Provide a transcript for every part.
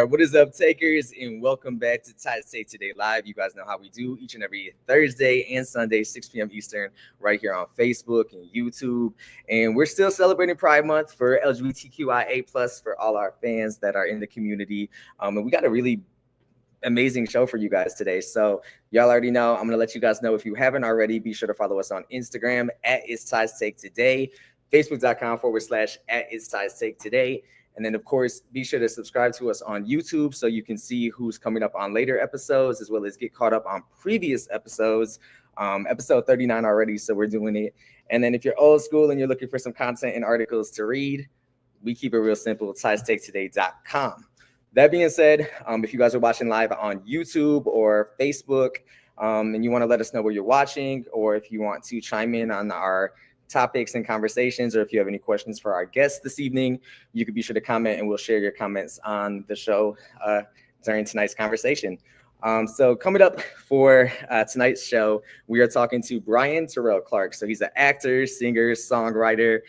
right, what is up, takers, and welcome back to Ty Today Live. You guys know how we do each and every Thursday and Sunday, 6 p.m. Eastern, right here on Facebook and YouTube. And we're still celebrating Pride Month for LGBTQIA plus for all our fans that are in the community. And we got a really amazing show for you guys today. So y'all already know. I'm gonna let you guys know, if you haven't already, be sure to follow us on Instagram at It's Ty's Take Today, Facebook.com/at It's Ty's Take Today. And then, of course, be sure to subscribe to us on YouTube so you can see who's coming up on later episodes, as well as get caught up on previous episodes. Episode 39 already, so we're doing it. And then if you're old school and you're looking for some content and articles to read, we keep it real simple, TysTakeToday.com. That being said, if you guys are watching live on YouTube or Facebook, and you want to let us know where you're watching, or if you want to chime in on our topics and conversations, or if you have any questions for our guests this evening, you could be sure to comment and we'll share your comments on the show during tonight's conversation. So coming up for tonight's show, we are talking to Bryan Terrell Clark. So he's an actor, singer, songwriter.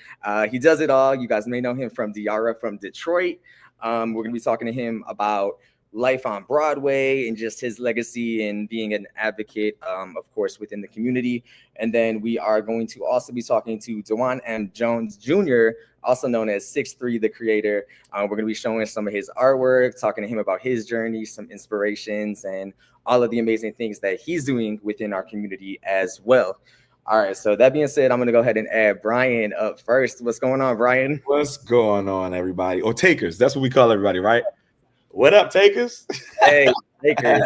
He does it all. You guys may know him from Diara from Detroit. We're going to be talking to him about life on Broadway and just his legacy and being an advocate, of course, within the community. And then we are going to also be talking to Dewan M. Jones Jr., also known as SixThree TheCreator. We're going to be showing some of his artwork, talking to him about his journey, some inspirations, and all of the amazing things that he's doing within our community as well. All right, so that being said, I'm going to go ahead and add Bryan up first. What's going on, Bryan? What's going on, everybody? Or takers, that's what we call everybody, right? What up, takers? Hey, takers.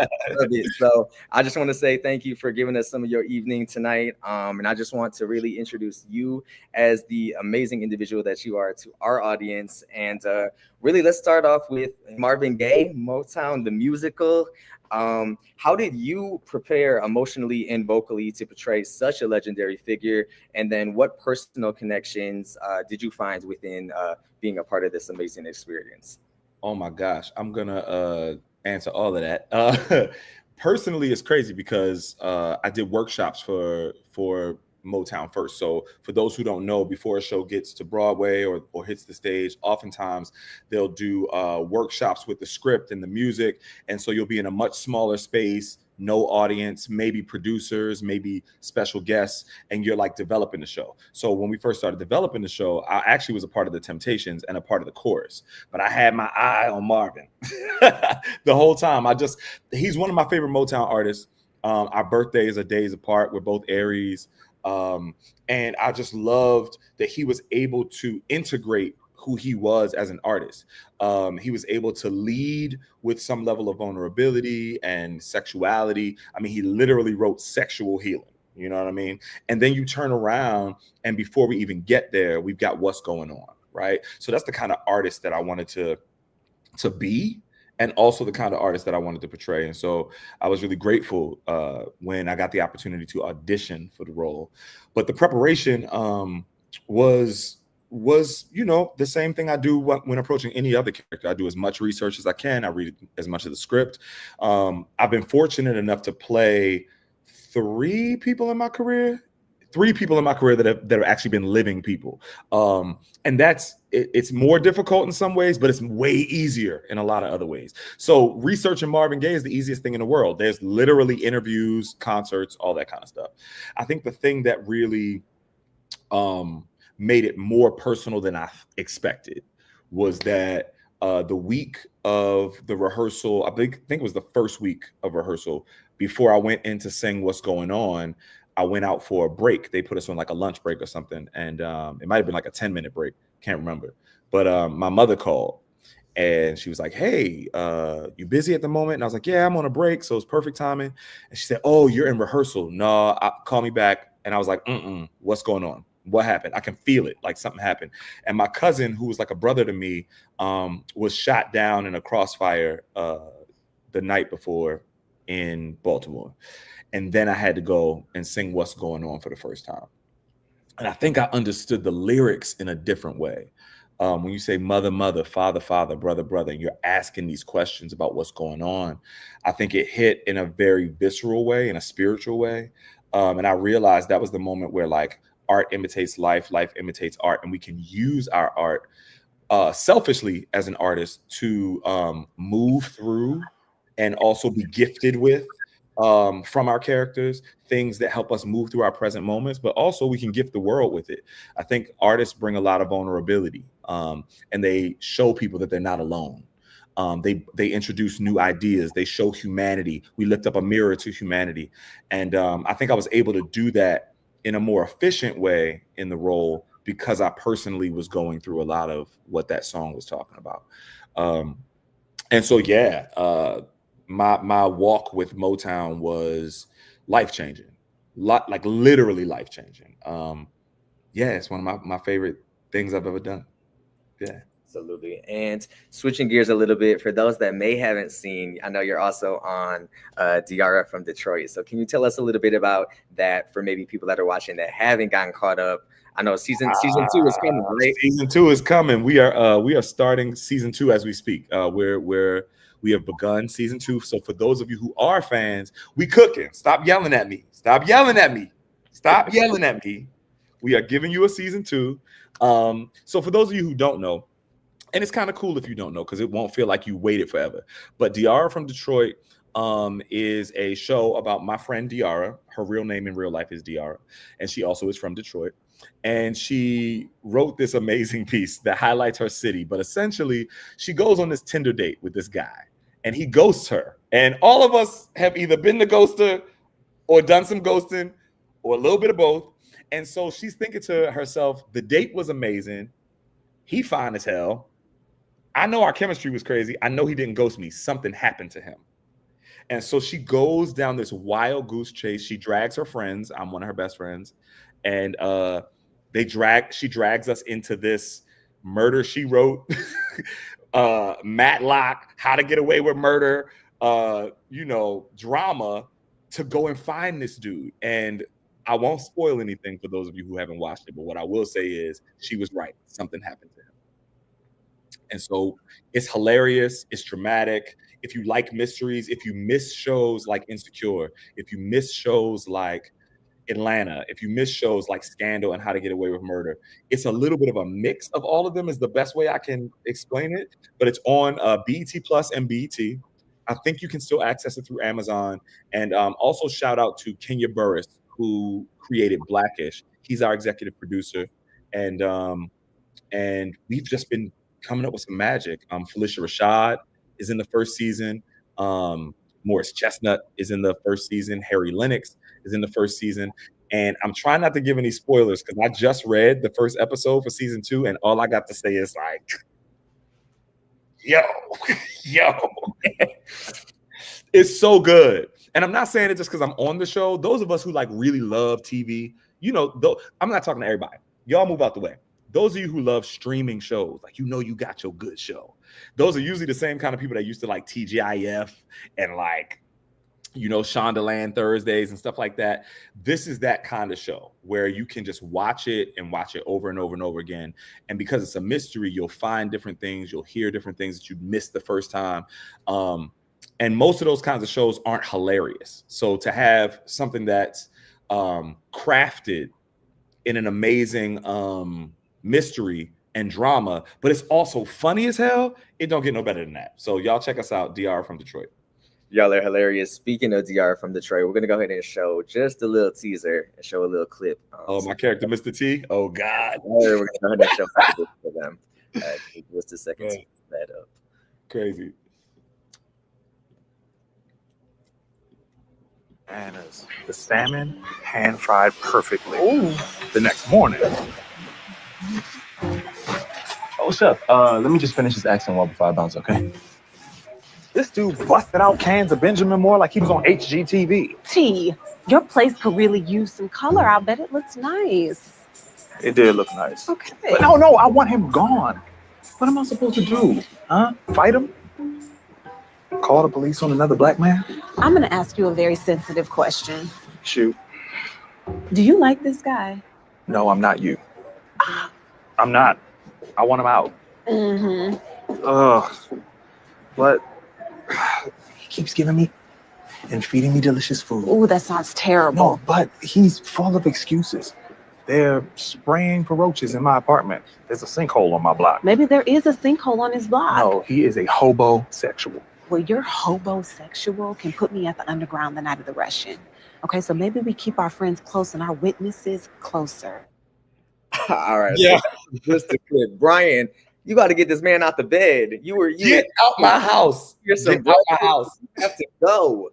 So I just want to say thank you for giving us some of your evening tonight. And I just want to really introduce you as the amazing individual that you are to our audience. And really, let's start off with Marvin Gaye, Motown, the musical. How did you prepare emotionally and vocally to portray such a legendary figure? And then what personal connections did you find within being a part of this amazing experience? Oh my gosh, I'm gonna answer all of that. Personally, it's crazy because I did workshops for Motown first. So for those who don't know, before a show gets to Broadway or hits the stage, oftentimes they'll do workshops with the script and the music. And so you'll be in a much smaller space, no audience, maybe producers, maybe special guests, and you're like developing the show. So when we first started developing the show, I actually was a part of the Temptations and a part of the chorus, but I had my eye on Marvin the whole time. He's one of my favorite Motown artists. Our birthdays are days apart. We're both Aries. And I just loved that he was able to integrate who he was as an artist. He was able to lead with some level of vulnerability and sexuality. I mean, he literally wrote sexual healing. You know what I mean? And then you turn around, and before we even get there, we've got What's Going On, right? So that's the kind of artist that I wanted to be, and also the kind of artist that I wanted to portray. And so I was really grateful when I got the opportunity to audition for the role. But the preparation was the same thing I do when approaching any other character. I do as much research as I can. I read as much of the script. I've been fortunate enough to play three people in my career that have actually been living people. And it's more difficult in some ways, but it's way easier in a lot of other ways. So researching Marvin Gaye is the easiest thing in the world. There's literally interviews, concerts, all that kind of stuff. I think the thing that really made it more personal than I expected was that the week of the rehearsal, I think it was the first week of rehearsal, before I went in to sing What's Going On, I went out for a break. They put us on like a lunch break or something. And it might have been like a 10-minute break. Can't remember. But my mother called and she was like, hey, you busy at the moment? And I was like, yeah, I'm on a break. So it's perfect timing. And she said, oh, you're in rehearsal. No, call me back. And I was like, what's going on? What happened? I can feel it, like something happened. And my cousin, who was like a brother to me, was shot down in a crossfire the night before in Baltimore. And then I had to go and sing What's Going On for the first time. And I think I understood the lyrics in a different way. When you say mother, mother, father, father, brother, brother, and you're asking these questions about what's going on, I think it hit in a very visceral way, in a spiritual way. And I realized that was the moment where like art imitates life, life imitates art, and we can use our art selfishly as an artist to move through and also be gifted with from our characters, things that help us move through our present moments, but also we can gift the world with it. I think artists bring a lot of vulnerability, and they show people that they're not alone. They introduce new ideas. They show humanity. We lift up a mirror to humanity. And I think I was able to do that in a more efficient way in the role because I personally was going through a lot of what that song was talking about. And so, yeah, my walk with Motown was life-changing, like literally life-changing. Yeah, it's one of my favorite things I've ever done. Yeah. Absolutely. And switching gears a little bit, for those that may haven't seen, I know you're also on Diarra from Detroit. So can you tell us a little bit about that for maybe people that are watching that haven't gotten caught up? I know season 2 is coming, right? Season 2 is coming. We are starting season 2 as we speak. We have begun season 2. So for those of you who are fans, we cooking. Stop yelling at me. Stop yelling at me. Stop yelling at me. We are giving you a season 2. So for those of you who don't know, and it's kind of cool if you don't know because it won't feel like you waited forever. But Diarra from Detroit is a show about my friend Diarra. Her real name in real life is Diarra, and she also is from Detroit. And she wrote this amazing piece that highlights her city. But essentially, she goes on this Tinder date with this guy, and he ghosts her. And all of us have either been the ghoster or done some ghosting or a little bit of both. And so she's thinking to herself, the date was amazing. He fine as hell. I know our chemistry was crazy. I know he didn't ghost me. Something happened to him. And so she goes down this wild goose chase. She drags her friends. I'm one of her best friends. And she drags us into this murder she wrote, Matlock, How to Get Away with Murder, drama to go and find this dude. And I won't spoil anything for those of you who haven't watched it, but what I will say is she was right. Something happened to him. And so it's hilarious. It's dramatic. If you like mysteries, if you miss shows like Insecure, if you miss shows like Atlanta, if you miss shows like Scandal and How to Get Away with Murder, it's a little bit of a mix of all of them is the best way I can explain it. But it's on BET Plus and BET. I think you can still access it through Amazon. And also shout out to Kenya Burris, who created Blackish. He's our executive producer. And we've just been coming up with some magic. Felicia Rashad is in the first season. Morris Chestnut is in the first season. Harry Lennox is in the first season. And I'm trying not to give any spoilers because I just read the first episode for season 2, and all I got to say is like, yo. It's so good. And I'm not saying it just because I'm on the show. Those of us who like really love TV, I'm not talking to everybody. Y'all move out the way. Those of you who love streaming shows, like, you got your good show. Those are usually the same kind of people that used to like TGIF and like, Shondaland Thursdays and stuff like that. This is that kind of show where you can just watch it and watch it over and over and over again. And because it's a mystery, you'll find different things. You'll hear different things that you missed the first time. And most of those kinds of shows aren't hilarious. So to have something that's crafted in an amazing mystery and drama, but it's also funny as hell, it don't get no better than that. So y'all check us out, Diarra from Detroit. Y'all are hilarious. Speaking of Diarra from Detroit, we're going to go ahead and show just a little teaser and show a little clip. My character, Mr. T? Oh, God. We're going to go ahead and show for them. Just a second to put that up. Crazy. Bananas. The salmon hand fried perfectly. Ooh. The next morning. Oh, chef, let me just finish this accent while before I bounce, okay? This dude busted out cans of Benjamin Moore like he was on HGTV. T, your place could really use some color. I bet it looks nice. It did look nice. Okay. But no, I want him gone. What am I supposed to do? Huh? Fight him? Call the police on another black man? I'm going to ask you a very sensitive question. Shoot. Do you like this guy? No, I'm not you. I'm not. I want him out. Mm-hmm. But he keeps giving me and feeding me delicious food. Ooh, that sounds terrible. No, but he's full of excuses. They're spraying for roaches in my apartment. There's a sinkhole on my block. Maybe there is a sinkhole on his block. No, he is a hobosexual. Well, your hobosexual can put me at the underground the night of the Russian. Okay, so maybe we keep our friends close and our witnesses closer. All right. Yeah. So just to clear, Bryan, you got to get this man out the bed. You Get out my house. You're some Get out my house. You have to go.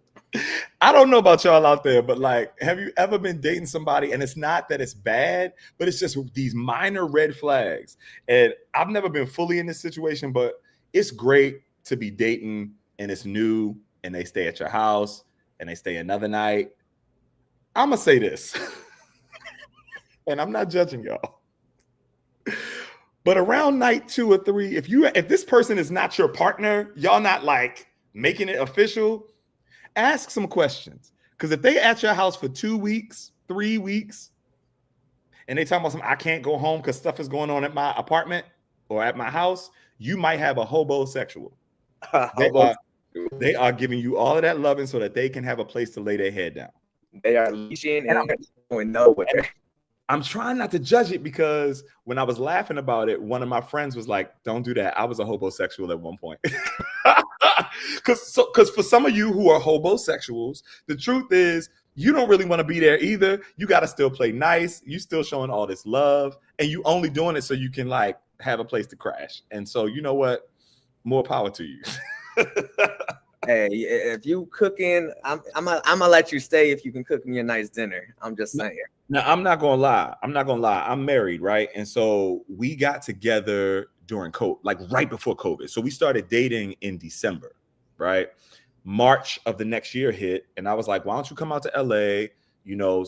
I don't know about y'all out there, but like, have you ever been dating somebody and it's not that it's bad, but it's just these minor red flags? And I've never been fully in this situation, but it's great to be dating and it's new and they stay at your house and they stay another night. I'm going to say this, and I'm not judging y'all, but around night 2 or 3, if this person is not your partner, y'all not like making it official, ask some questions. Because if they at your house for 2 weeks, 3 weeks, and they talking about something, I can't go home because stuff is going on at my apartment or at my house, you might have a hobosexual. They are giving you all of that loving so that they can have a place to lay their head down. They are leashing and I'm going nowhere. I'm trying not to judge it because when I was laughing about it, one of my friends was like, don't do that. I was a hobosexual at one point. Because for some of you who are hobosexuals, the truth is you don't really want to be there either. You got to still play nice. You still showing all this love and you only doing it so you can like have a place to crash. And so, you know what? More power to you. Hey, if you cooking, I'm gonna let you stay if you can cook me a nice dinner. I'm just saying. Now, I'm not gonna lie. I'm married, right? And so we got together during COVID, like right before COVID. So we started dating in December, right? March of the next year hit, and I was like, why don't you come out to LA? You know,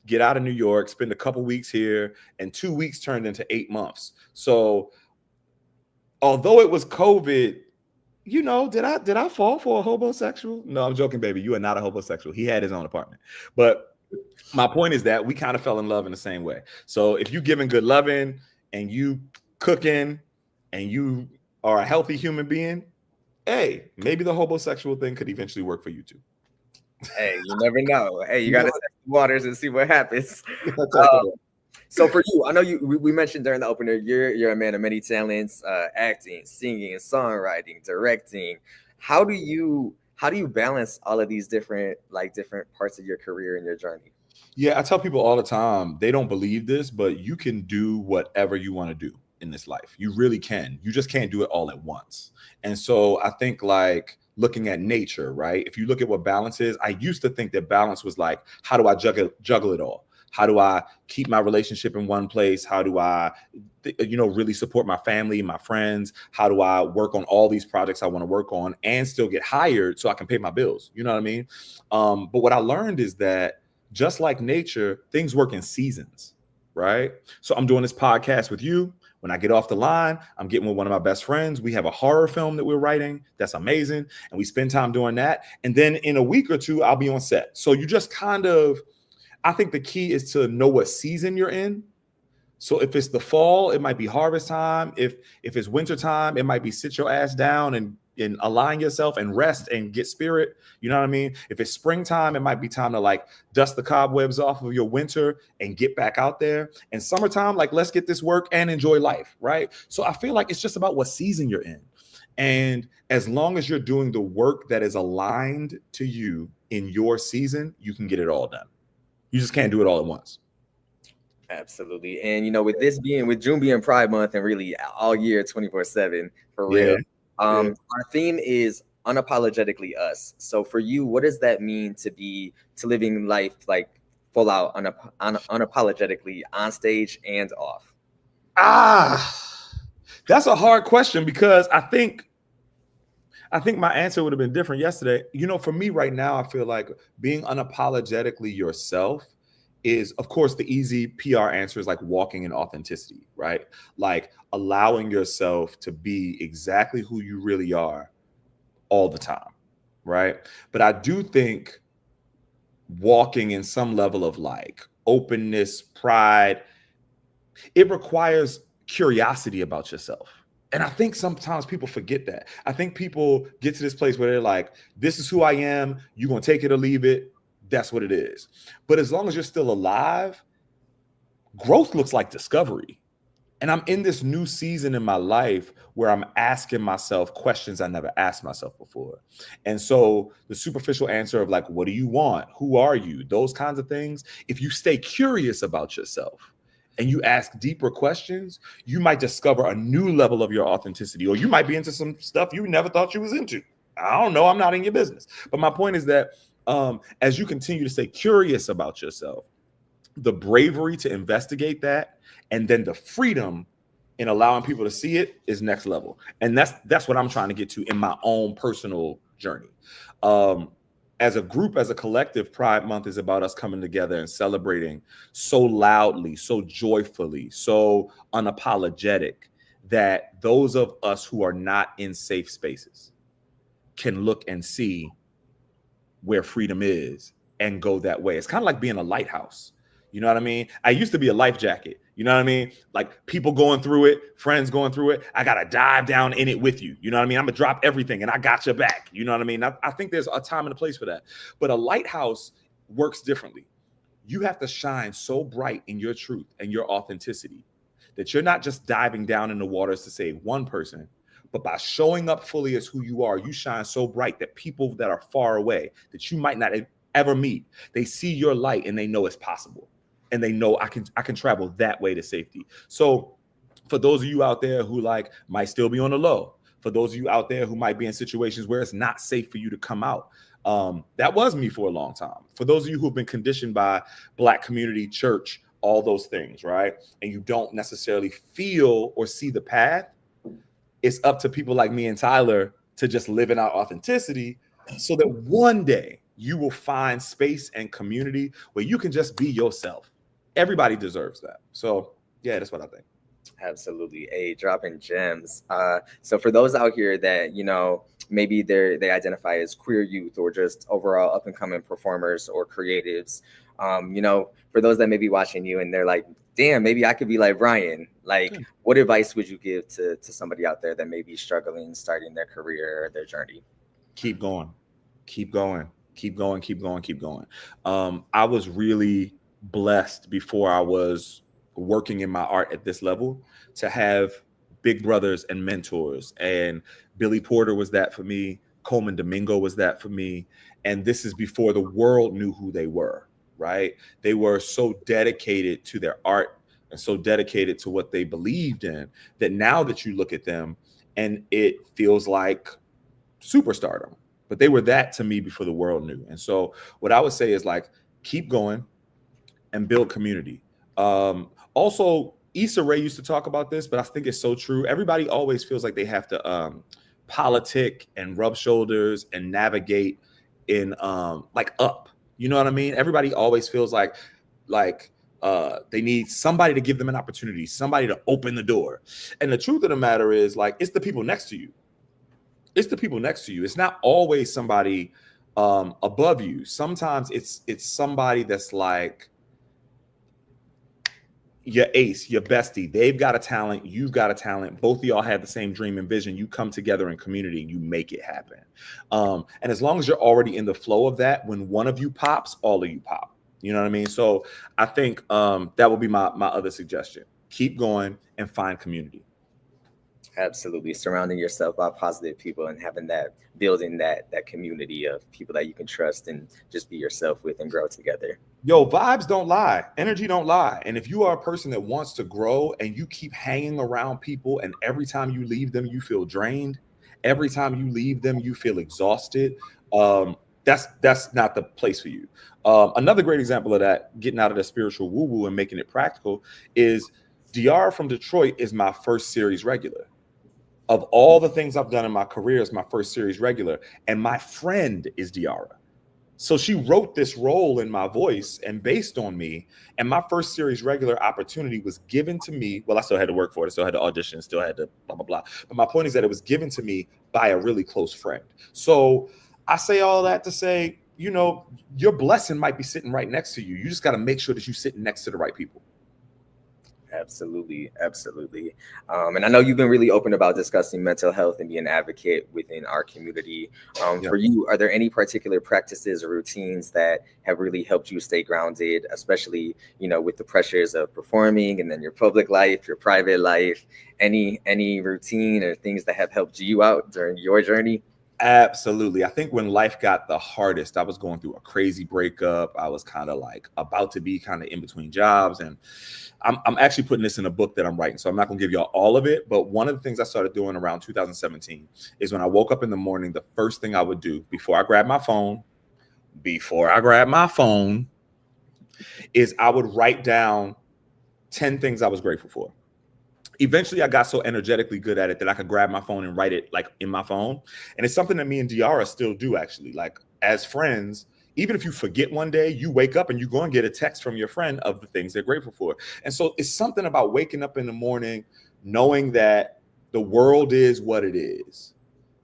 get out of New York, spend a couple weeks here, and 2 weeks turned into 8 months. So although it was COVID, you know, did I fall for a hobosexual? No, I'm joking, baby. You are not a hobosexual. He had his own apartment. But my point is that we kind of fell in love in the same way. So if you giving good loving and you cooking and you are a healthy human being, hey, maybe the hobosexual thing could eventually work for you too. Hey, you never know. Hey, you got to test the waters and see what happens. So for you, I know we mentioned during the opener, you're a man of many talents, acting, singing, songwriting, directing. How do you balance all of these different parts of your career and your journey? Yeah, I tell people all the time, they don't believe this, but you can do whatever you want to do in this life. You really can. You just can't do it all at once. And so I think like looking at nature, right? If you look at what balance is, I used to think that balance was like, how do I juggle it all? How do I keep my relationship in one place? How do I, really support my family, my friends? How do I work on all these projects I want to work on and still get hired so I can pay my bills? You know what I mean? But what I learned is that just like nature, things work in seasons, right? So I'm doing this podcast with you. When I get off the line, I'm getting with one of my best friends. We have a horror film that we're writing. That's amazing. And we spend time doing that. And then in a week or two, I'll be on set. So you just kind of, I think the key is to know what season you're in. So if it's the fall, it might be harvest time. If it's winter time, it might be sit your ass down and align yourself and rest and get spirit. You know what I mean? If it's springtime, it might be time to like dust the cobwebs off of your winter and get back out there. And summertime, like let's get this work and enjoy life, right? So I feel like it's just about what season you're in. And as long as you're doing the work that is aligned to you in your season, you can get it all done. You just can't do it all at once. Absolutely. And, with June being Pride Month and really all year 24/7 for real, our theme is unapologetically us. So for you, what does that mean to living life like full out, unapologetically on stage and off? That's a hard question because I think my answer would have been different yesterday. For me right now, I feel like being unapologetically yourself is, of course, the easy PR answer is like walking in authenticity, right? Like allowing yourself to be exactly who you really are all the time, right? But I do think walking in some level of like openness, pride, it requires curiosity about yourself. And I think sometimes people forget that. I think people get to this place where they're like, this is who I am. You're going to take it or leave it. That's what it is. But as long as you're still alive, growth looks like discovery. And I'm in this new season in my life where I'm asking myself questions I never asked myself before. And so the superficial answer of like, what do you want? Who are you? Those kinds of things. If you stay curious about yourself and you ask deeper questions, you might discover a new level of your authenticity, or you might be into some stuff you never thought you was into. I don't know. I'm not in your business. But my point is that as you continue to stay curious about yourself, the bravery to investigate that, and then the freedom in allowing people to see it is next level. And that's what I'm trying to get to in my own personal journey. As a group, as a collective, Pride Month is about us coming together and celebrating so loudly, so joyfully, so unapologetic that those of us who are not in safe spaces can look and see where freedom is and go that way. It's kind of like being a lighthouse. You know what I mean? I used to be a life jacket. You know what I mean? Like people going through it, friends going through it. I got to dive down in it with you. You know what I mean? I'm going to drop everything and I got your back. You know what I mean? I think there's a time and a place for that. But a lighthouse works differently. You have to shine so bright in your truth and your authenticity that you're not just diving down in the waters to save one person, but by showing up fully as who you are, you shine so bright that people that are far away, that you might not ever meet, they see your light and they know it's possible. And they know I can travel that way to safety. So for those of you out there who like might still be on the low, for those of you out there who might be in situations where it's not safe for you to come out, that was me for a long time. For those of you who have been conditioned by Black community, church, all those things, right? And you don't necessarily feel or see the path, it's up to people like me and Tyler to just live in our authenticity so that one day you will find space and community where you can just be yourself. Everybody deserves that. So yeah, that's what I think. Absolutely. Dropping gems. So for those out here that, you know, maybe they identify as queer youth or just overall up and coming performers or creatives, you know, for those that may be watching you and they're like, damn, maybe I could be like Bryan. Like, what advice would you give to somebody out there that may be struggling, starting their career or their journey? Keep going. Keep going. Keep going. Keep going. Keep going. I was really blessed before I was working in my art at this level to have big brothers and mentors. And Billy Porter was that for me. Coleman Domingo was that for me. And this is before the world knew who they were, right? They were so dedicated to their art and so dedicated to what they believed in that now that you look at them and it feels like superstardom. But they were that to me before the world knew. And so what I would say is like, keep going and build community. Also, Issa Rae used to talk about this, but I think it's so true. Everybody always feels like they have to politic and rub shoulders and navigate in like up. You know what I mean? Everybody always feels like they need somebody to give them an opportunity, somebody to open the door. And the truth of the matter is like, it's the people next to you. It's the people next to you. It's not always somebody above you. Sometimes it's somebody that's like your ace, your bestie. They've got a talent. You've got a talent. Both of y'all have the same dream and vision. You come together in community and you make it happen. And as long as you're already in the flow of that, when one of you pops, all of you pop. You know what I mean? So I think that would be my other suggestion. Keep going and find community. Absolutely. Surrounding yourself by positive people and having that, building that community of people that you can trust and just be yourself with and grow together. Yo, vibes don't lie. Energy don't lie. And if you are a person that wants to grow and you keep hanging around people and every time you leave them, you feel drained. Every time you leave them, you feel exhausted. That's not the place for you. Another great example of that, getting out of the spiritual woo-woo and making it practical, is Diara from Detroit is my first series regular. Of all the things I've done in my career, is my first series regular. And my friend is Diara. So she wrote this role in my voice and based on me. And my first series regular opportunity was given to me. Well, I still had to work for it. I still had to audition, still had to blah, blah, blah. But my point is that it was given to me by a really close friend. So I say all that to say, you know, your blessing might be sitting right next to you. You just got to make sure that you're sitting next to the right people. Absolutely, absolutely. And I know you've been really open about discussing mental health and being an advocate within our community. Yeah. For you, are there any particular practices or routines that have really helped you stay grounded, especially, with the pressures of performing and then your public life, your private life? Any routine or things that have helped you out during your journey? Absolutely. I think when life got the hardest, I was going through a crazy breakup. I was kind of like about to be kind of in between jobs. And I'm actually putting this in a book that I'm writing. So I'm not going to give y'all all of it. But one of the things I started doing around 2017 is when I woke up in the morning, the first thing I would do before I grabbed my phone, is I would write down 10 things I was grateful for. Eventually, I got so energetically good at it that I could grab my phone and write it like in my phone. And it's something that me and Diara still do, actually. Like as friends, even if you forget one day, you wake up and you go and get a text from your friend of the things they're grateful for. And so it's something about waking up in the morning, knowing that the world is what it is,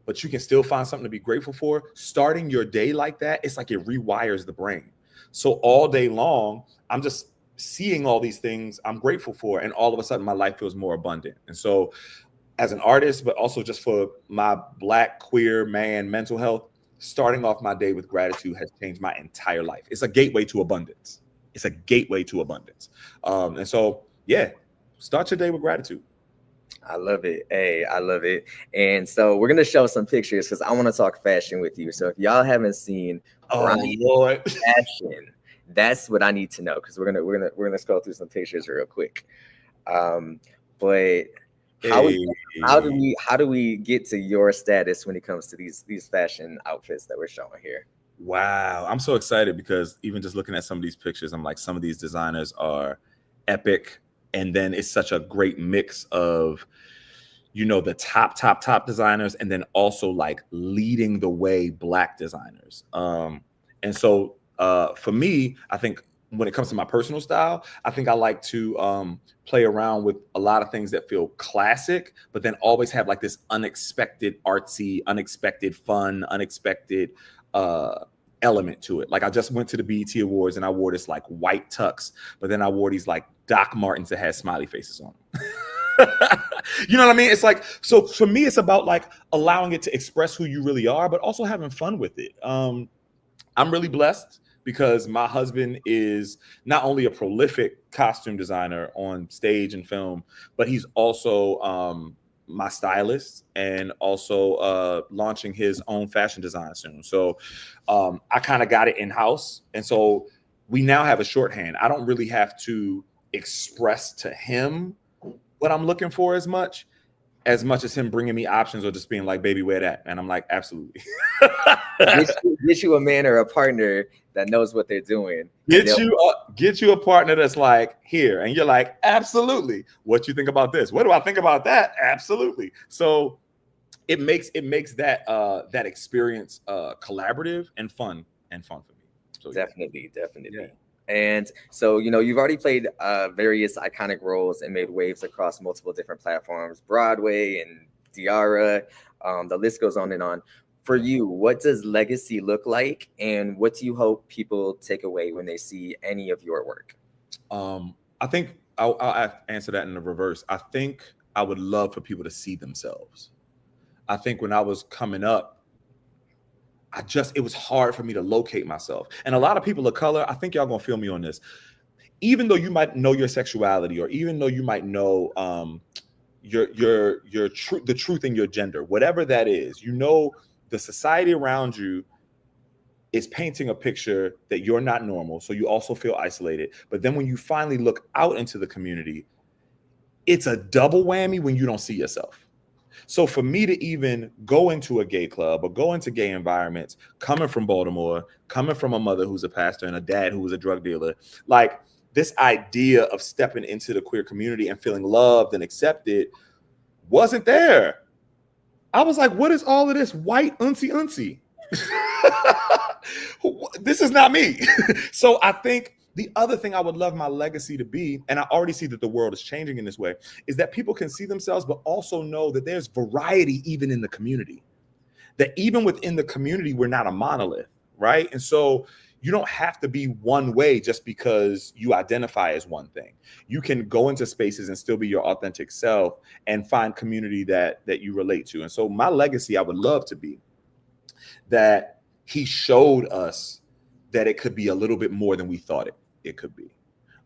but you can still find something to be grateful for. Starting your day like that, it's like it rewires the brain. So all day long, I'm just seeing all these things I'm grateful for, and all of a sudden my life feels more abundant. And so as an artist, but also just for my Black queer man mental health, starting off my day with gratitude has changed my entire life. It's a gateway to abundance. And so, yeah, start your day with gratitude. I love it. Hey, I love it. And so we're gonna show some pictures because I want to talk fashion with you. So if y'all haven't seen Bryan Lord, fashion, that's what I need to know, because we're gonna scroll through some pictures real quick. But how do we get to your status when it comes to these fashion outfits that we're showing here? Wow, I'm so excited because even just looking at some of these pictures, I'm like, some of these designers are epic, and then it's such a great mix of, the top designers, and then also like leading the way Black designers. And so for me, I think when it comes to my personal style, I think I like to play around with a lot of things that feel classic, but then always have like this unexpected artsy, unexpected fun, unexpected element to it. Like I just went to the BET Awards and I wore this like white tux, but then I wore these like Doc Martens that had smiley faces on them. You know what I mean? It's like, so for me, it's about like allowing it to express who you really are, but also having fun with it. I'm really blessed because my husband is not only a prolific costume designer on stage and film, but he's also my stylist and also launching his own fashion design soon. So I kind of got it in-house. And so we now have a shorthand. I don't really have to express to him what I'm looking for as much as him bringing me options or just being like, baby, wear that. And I'm like, absolutely. Get you a man or a partner that knows what they're doing. Get you a partner that's like, here. And you're like, absolutely. What you think about this? What do I think about that? Absolutely. So it makes that experience collaborative and fun for me. So definitely. Yeah. And so, you've already played various iconic roles and made waves across multiple different platforms, Broadway and Diara. The list goes on and on. For you, what does legacy look like, and what do you hope people take away when they see any of your work? I think I'll answer that in the reverse. I think I would love for people to see themselves. I think when I was coming up, it was hard for me to locate myself. And a lot of people of color, I think y'all gonna feel me on this. Even though you might know your sexuality, or even though you might know the truth in your gender, whatever that is, the society around you is painting a picture that you're not normal. So you also feel isolated. But then when you finally look out into the community, it's a double whammy when you don't see yourself. So for me to even go into a gay club or go into gay environments, coming from Baltimore, coming from a mother who's a pastor and a dad who was a drug dealer, like this idea of stepping into the queer community and feeling loved and accepted wasn't there. I was like, what is all of this white unsy? This is not me. So I think the other thing I would love my legacy to be, and I already see that the world is changing in this way, is that people can see themselves, but also know that there's variety even in the community. That even within the community, we're not a monolith, right? And so you don't have to be one way just because you identify as one thing. You can go into spaces and still be your authentic self and find community that you relate to. And so my legacy, I would love to be that he showed us that it could be a little bit more than we thought it could be.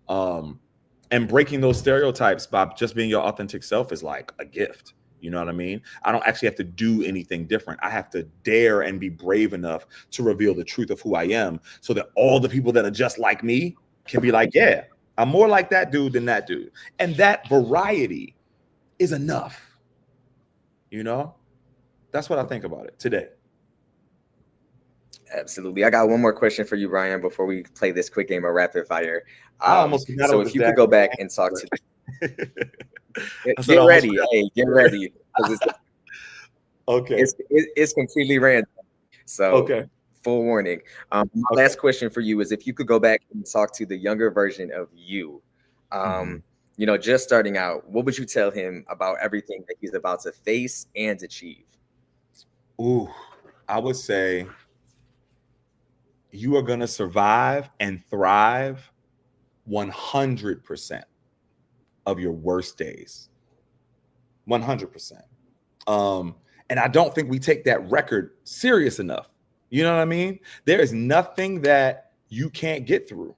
And breaking those stereotypes by just being your authentic self is like a gift. You know what I mean? I don't actually have to do anything different. I have to dare and be brave enough to reveal the truth of who I am so that all the people that are just like me can be like, yeah, I'm more like that dude than that dude. And that variety is enough. You know, that's what I think about it today. Absolutely. I got one more question for you, Bryan, before we play this quick game of rapid fire. So if you could go back and talk to get ready. Hey, get ready. Okay. It's completely random. So okay. Full warning. My last question for you is if you could go back and talk to the younger version of you, you know, just starting out, what would you tell him about everything that he's about to face and achieve? Ooh, I would say you are going to survive and thrive 100% of your worst days. 100%. And I don't think we take that record serious enough. You know what I mean? There is nothing that you can't get through.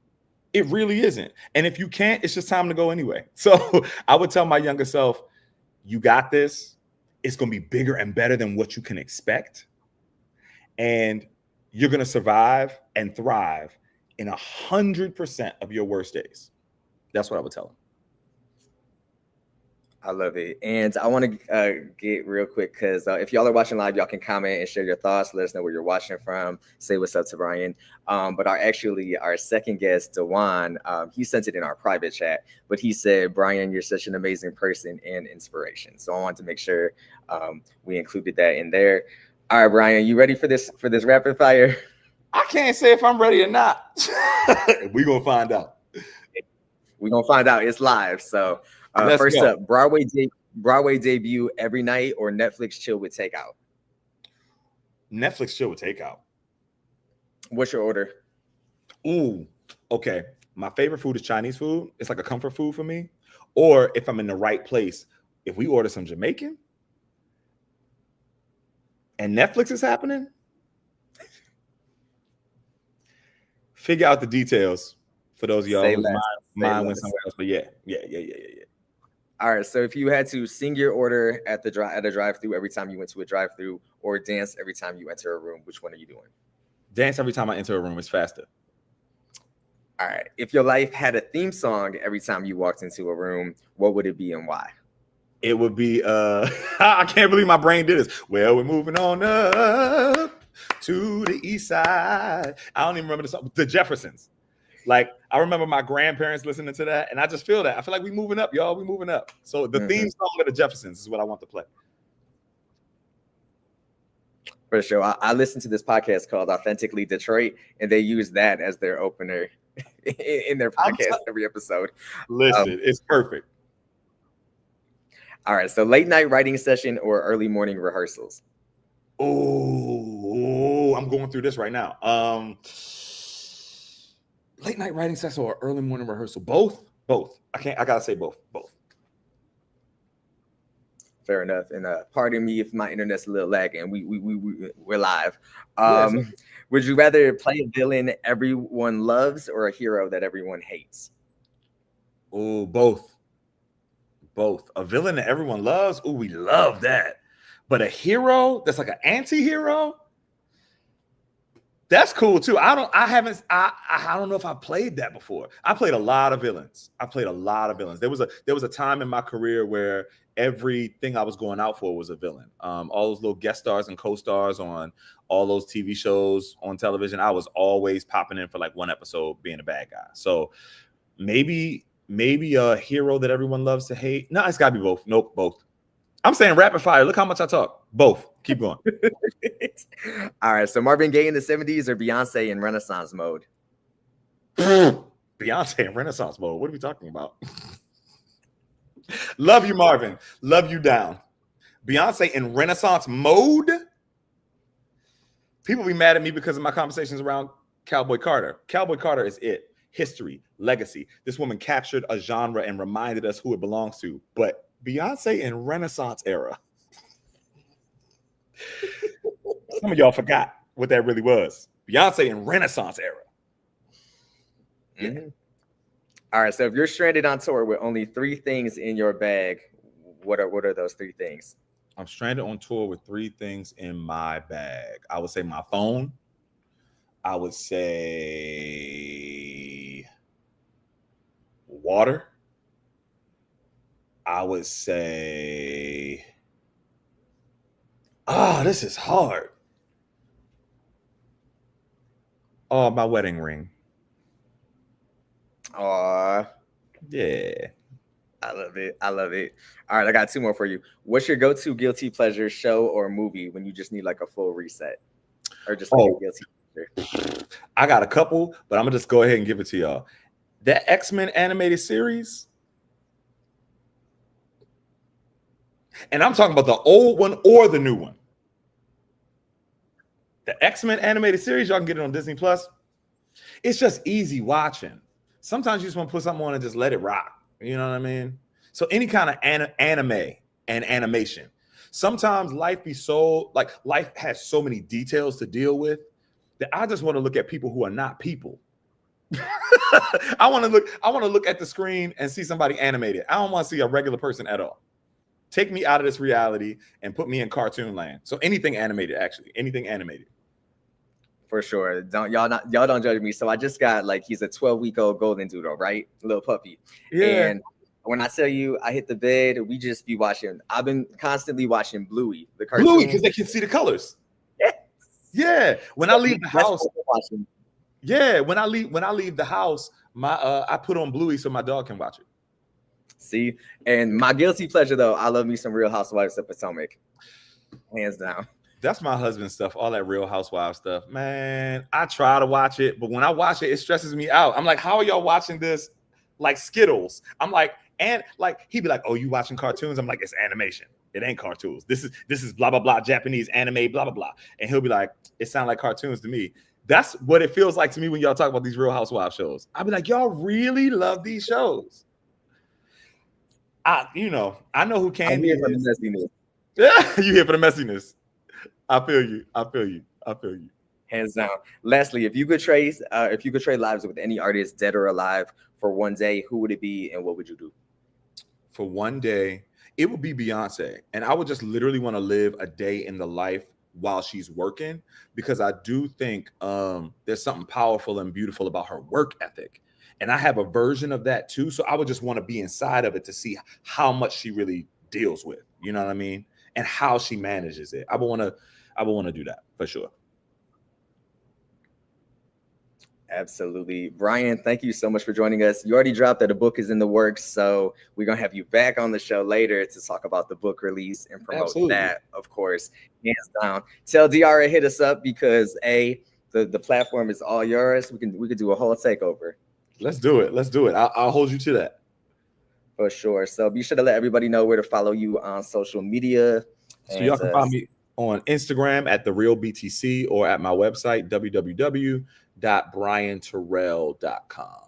It really isn't. And if you can't, it's just time to go anyway. So I would tell my younger self, you got this. It's going to be bigger and better than what you can expect. And you're going to survive and thrive in 100% of your worst days. That's what I would tell him. I love it. And I want to get real quick because if y'all are watching live, y'all can comment and share your thoughts. Let us know where you're watching from. Say what's up to Bryan. But our second guest, Dewan, he sent it in our private chat, but he said, Bryan, you're such an amazing person and inspiration. So I wanted to make sure we included that in there. All right, Bryan, you ready for this rapid fire? I can't say if I'm ready or not. We're going to find out. We're going to find out. It's live. So first up, Broadway debut every night or Netflix chill with takeout? Netflix chill with takeout. What's your order? Ooh, okay. My favorite food is Chinese food. It's like a comfort food for me. Or if I'm in the right place, if we order some Jamaican and Netflix is happening, figure out the details for those of y'all whose mind went somewhere else. But yeah. All right. So if you had to sing your order at a drive-thru every time you went to a drive-thru, or dance every time you enter a room, which one are you doing? Dance every time I enter a room. It's faster. All right. If your life had a theme song every time you walked into a room, what would it be and why? It would be I can't believe my brain did this. Well, we're moving on up to the east side. I don't even remember the song. The Jeffersons. Like, I remember my grandparents listening to that, and I just feel that. I feel like we're moving up, y'all. We're moving up. So the theme song of the Jeffersons is what I want to play. For sure. I listened to this podcast called Authentically Detroit, and they use that as their opener in their podcast every episode. Listen, it's perfect. All right. So late night writing session or early morning rehearsals? Oh, I'm going through this right now. Late night writing session or early morning rehearsal? Both. I gotta say both. Fair enough. And pardon me if my internet's a little lagging. We're live. Would you rather play a villain everyone loves or a hero that everyone hates? Oh, both. A villain that everyone loves. Oh, we love that. But a hero that's like an anti-hero. That's cool too. I don't know if I played that before. I played a lot of villains. There was a time in my career where everything I was going out for was a villain. All those little guest stars and co-stars on all those TV shows on television, I was always popping in for like one episode being a bad guy. So maybe a hero that everyone loves to hate. No, it's gotta be both. Nope, both. I'm saying rapid fire. Look how much I talk. Both. Keep going. All right. So Marvin Gaye in the 70s or Beyonce in Renaissance mode? Beyonce in Renaissance mode. What are we talking about? Love you, Marvin. Love you down. Beyonce in Renaissance mode? People be mad at me because of my conversations around Cowboy Carter. Cowboy Carter is it. History, legacy. This woman captured a genre and reminded us who it belongs to. But Beyonce in Renaissance era. Some of y'all forgot what that really was. Beyonce in Renaissance era. Mm-hmm. All right, so if you're stranded on tour with only 3 things in your bag, what are those 3 things? I'm stranded on tour with 3 things in my bag. I would say my phone. I would say water. I would say, this is hard. Oh, my wedding ring. Aw. Yeah. I love it. I love it. All right, I got 2 more for you. What's your go-to guilty pleasure show or movie when you just need like a full reset? Or just like a guilty pleasure? I got a couple, but I'm gonna just go ahead and give it to y'all. That X-Men animated series. And I'm talking about the old one or the new one. The X-Men animated series, y'all can get it on Disney Plus. It's just easy watching. Sometimes you just want to put something on and just let it rock. You know what I mean? So any kind of anime and animation. Sometimes life has so many details to deal with that I just want to look at people who are not people. I want to look at the screen and see somebody animated. I don't want to see a regular person at all. Take me out of this reality and put me in cartoon land. So anything animated, actually, anything animated. For sure. Y'all don't judge me. So I just got he's a 12-week-old golden doodle, right? Little puppy. Yeah. And when I tell you I hit the bed, we just be watching. I've been constantly watching Bluey, the cartoon. Bluey, because they can see the colors. Yes. Yeah. When I leave the house. Yeah. When I leave the house, I put on Bluey so my dog can watch it. See, and my guilty pleasure though, I love me some Real Housewives of Potomac, hands down. That's my husband's stuff, all that Real Housewives stuff. Man, I try to watch it, but when I watch it, it stresses me out. I'm like, how are y'all watching this like Skittles? I'm like, and like he'd be like, oh, you watching cartoons? I'm like, it's animation. It ain't cartoons. This is blah blah blah, Japanese anime, blah blah blah. And he'll be like, it sounds like cartoons to me. That's what it feels like to me when y'all talk about these Real Housewives shows. I'll be like, y'all really love these shows. I know who Candy is. Yeah, you here for the messiness. I feel you. Hands down. Lastly, if you could trade lives with any artist, dead or alive, for one day, who would it be and what would you do? For one day, it would be Beyonce. And I would just literally want to live a day in the life while she's working, because I do think there's something powerful and beautiful about her work ethic. And I have a version of that too. So I would just want to be inside of it to see how much she really deals with, you know what I mean? And how she manages it. I would want to do that for sure. Absolutely. Bryan, thank you so much for joining us. You already dropped that the book is in the works, so we're going to have you back on the show later to talk about the book release and promote that, of course, hands down. Tell Diara hit us up because the platform is all yours. We could do a whole takeover. Let's do it. I'll hold you to that. For sure. So be sure to let everybody know where to follow you on social media. So y'all can find me on Instagram at TheRealBTC or at my website, www.bryanterrell.com.